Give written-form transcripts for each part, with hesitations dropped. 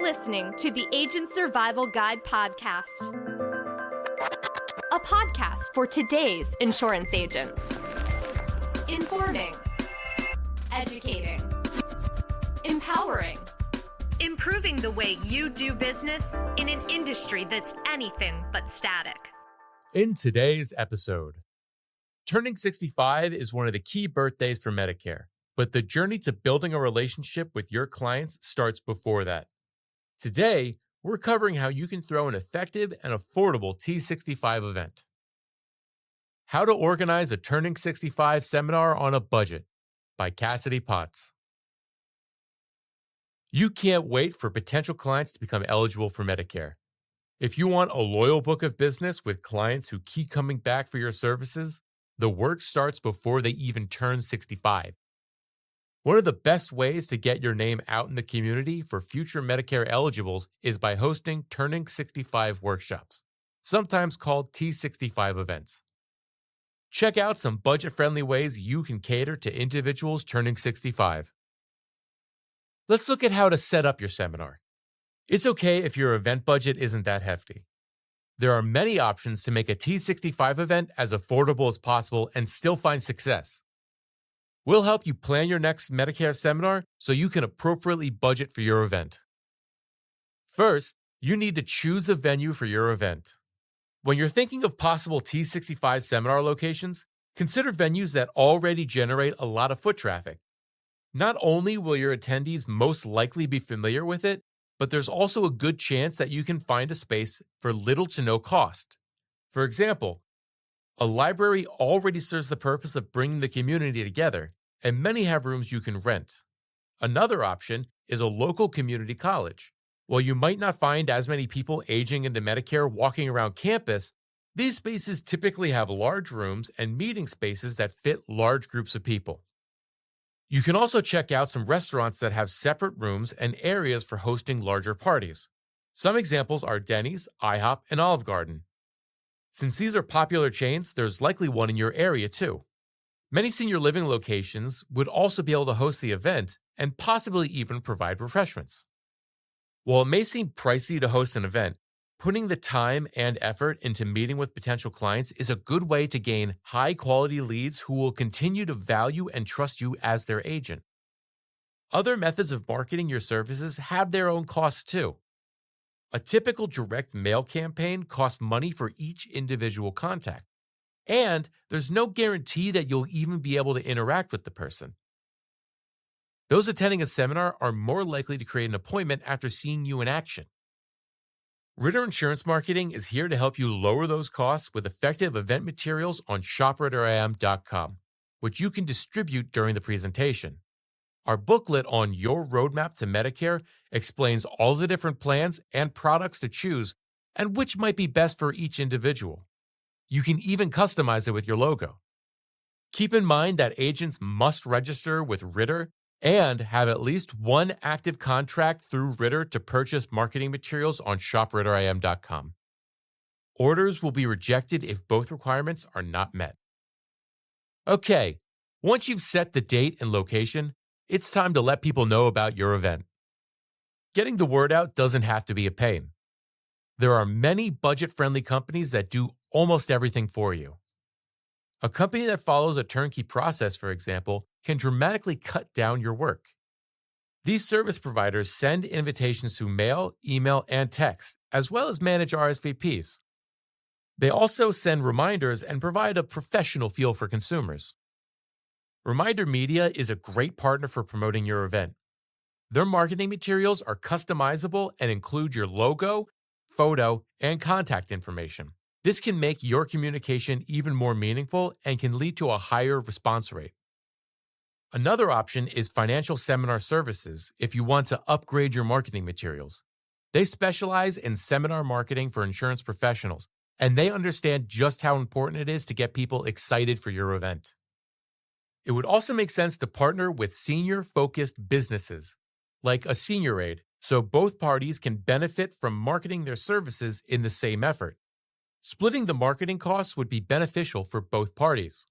listening to the Agent Survival Guide podcast, a podcast for today's insurance agents. Informing, educating, empowering, improving the way you do business in an industry that's anything but static. In today's episode, turning 65 is one of the key birthdays for Medicare, but the journey to building a relationship with your clients starts before that. Today, we're covering how you can throw an effective and affordable T65 event. How to Organize a Turning 65 Seminar on a Budget by Cassidy Potts. You can't wait for potential clients to become eligible for Medicare. If you want a loyal book of business with clients who keep coming back for your services, the work starts before they even turn 65. One of the best ways to get your name out in the community for future Medicare eligibles is by hosting Turning 65 workshops, sometimes called T65 events. Check out some budget-friendly ways you can cater to individuals turning 65. Let's look at how to set up your seminar. It's okay if your event budget isn't that hefty. There are many options to make a T65 event as affordable as possible and still find success. We'll help you plan your next Medicare seminar so you can appropriately budget for your event. First, you need to choose a venue for your event. When you're thinking of possible T65 seminar locations, consider venues that already generate a lot of foot traffic. Not only will your attendees most likely be familiar with it, but there's also a good chance that you can find a space for little to no cost. For example, a library already serves the purpose of bringing the community together, and many have rooms you can rent. Another option is a local community college. While you might not find as many people aging into Medicare walking around campus, these spaces typically have large rooms and meeting spaces that fit large groups of people. You can also check out some restaurants that have separate rooms and areas for hosting larger parties. Some examples are Denny's, IHOP, and Olive Garden. Since these are popular chains, there's likely one in your area too. Many senior living locations would also be able to host the event and possibly even provide refreshments. While it may seem pricey to host an event, putting the time and effort into meeting with potential clients is a good way to gain high-quality leads who will continue to value and trust you as their agent. Other methods of marketing your services have their own costs too. A typical direct mail campaign costs money for each individual contact, and there's no guarantee that you'll even be able to interact with the person. Those attending a seminar are more likely to create an appointment after seeing you in action. Ritter Insurance Marketing is here to help you lower those costs with effective event materials on shop.RitterIM.com, which you can distribute during the presentation. Our booklet on Your Roadmap to Medicare explains all the different plans and products to choose and which might be best for each individual. You can even customize it with your logo. Keep in mind that agents must register with Ritter and have at least one active contract through Ritter to purchase marketing materials on shop.RitterIM.com. Orders will be rejected if both requirements are not met. Okay, once you've set the date and location, it's time to let people know about your event. Getting the word out doesn't have to be a pain. There are many budget-friendly companies that do almost everything for you. A company that follows a turnkey process, for example, can dramatically cut down your work. These service providers send invitations through mail, email, and text, as well as manage RSVPs. They also send reminders and provide a professional feel for consumers. Reminder Media is a great partner for promoting your event. Their marketing materials are customizable and include your logo, photo, and contact information. This can make your communication even more meaningful and can lead to a higher response rate. Another option is Financial Seminar Services if you want to upgrade your marketing materials. They specialize in seminar marketing for insurance professionals, and they understand just how important it is to get people excited for your event. It would also make sense to partner with senior-focused businesses, like a senior aid, so both parties can benefit from marketing their services in the same effort. Splitting the marketing costs would be beneficial for both parties.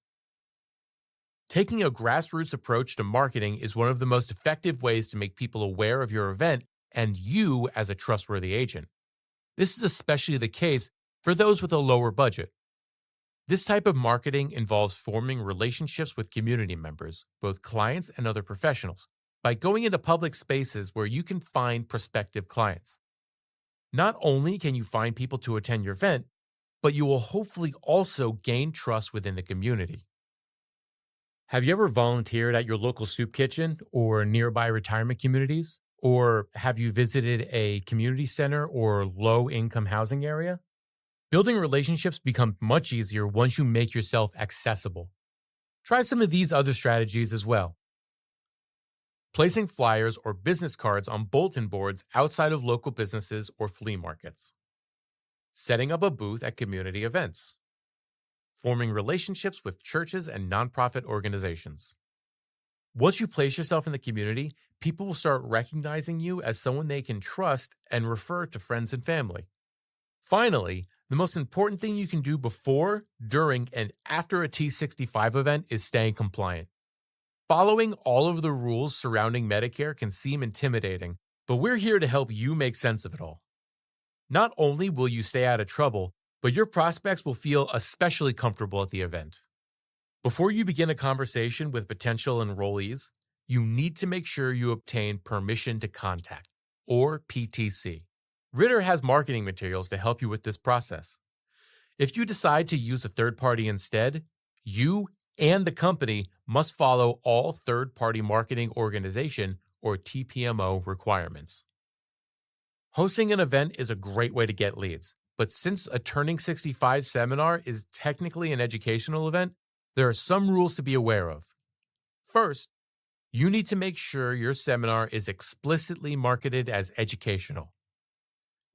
Taking a grassroots approach to marketing is one of the most effective ways to make people aware of your event and you as a trustworthy agent. This is especially the case for those with a lower budget. This type of marketing involves forming relationships with community members, both clients and other professionals, by going into public spaces where you can find prospective clients. Not only can you find people to attend your event, but you will hopefully also gain trust within the community. Have you ever volunteered at your local soup kitchen or nearby retirement communities? Or have you visited a community center or low-income housing area? Building relationships becomes much easier once you make yourself accessible. Try some of these other strategies as well. Placing flyers or business cards on bulletin boards outside of local businesses or flea markets. Setting up a booth at community events. Forming relationships with churches and nonprofit organizations. Once you place yourself in the community, people will start recognizing you as someone they can trust and refer to friends and family. Finally, the most important thing you can do before, during, and after a T65 event is staying compliant. Following all of the rules surrounding Medicare can seem intimidating, but we're here to help you make sense of it all. Not only will you stay out of trouble, but your prospects will feel especially comfortable at the event. Before you begin a conversation with potential enrollees, you need to make sure you obtain permission to contact, or PTC. Ritter has marketing materials to help you with this process. If you decide to use a third party instead, you and the company must follow all third-party marketing organization or TPMO requirements. Hosting an event is a great way to get leads, but since a Turning 65 seminar is technically an educational event, there are some rules to be aware of. First, you need to make sure your seminar is explicitly marketed as educational.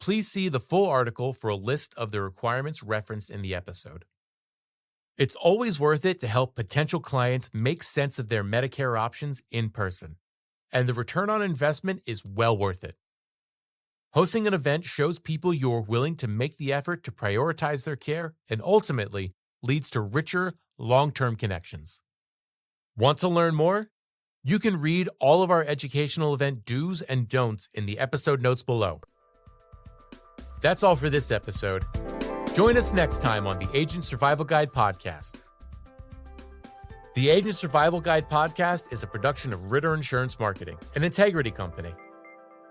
Please see the full article for a list of the requirements referenced in the episode. It's always worth it to help potential clients make sense of their Medicare options in person, and the return on investment is well worth it. Hosting an event shows people you're willing to make the effort to prioritize their care and ultimately leads to richer, long-term connections. Want to learn more? You can read all of our educational event do's and don'ts in the episode notes below. That's all for this episode. Join us next time on the Agent Survival Guide podcast. The Agent Survival Guide podcast is a production of Ritter Insurance Marketing, an integrity company.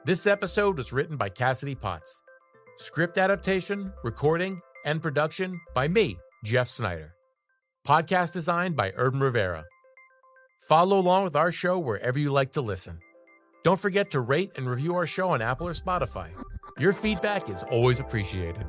This episode was written by Cassidy Potts. Script adaptation, recording, and production by me, Jeff Snyder. Podcast design by Urban Rivera. Follow along with our show wherever you like to listen. Don't forget to rate and review our show on Apple or Spotify. Your feedback is always appreciated.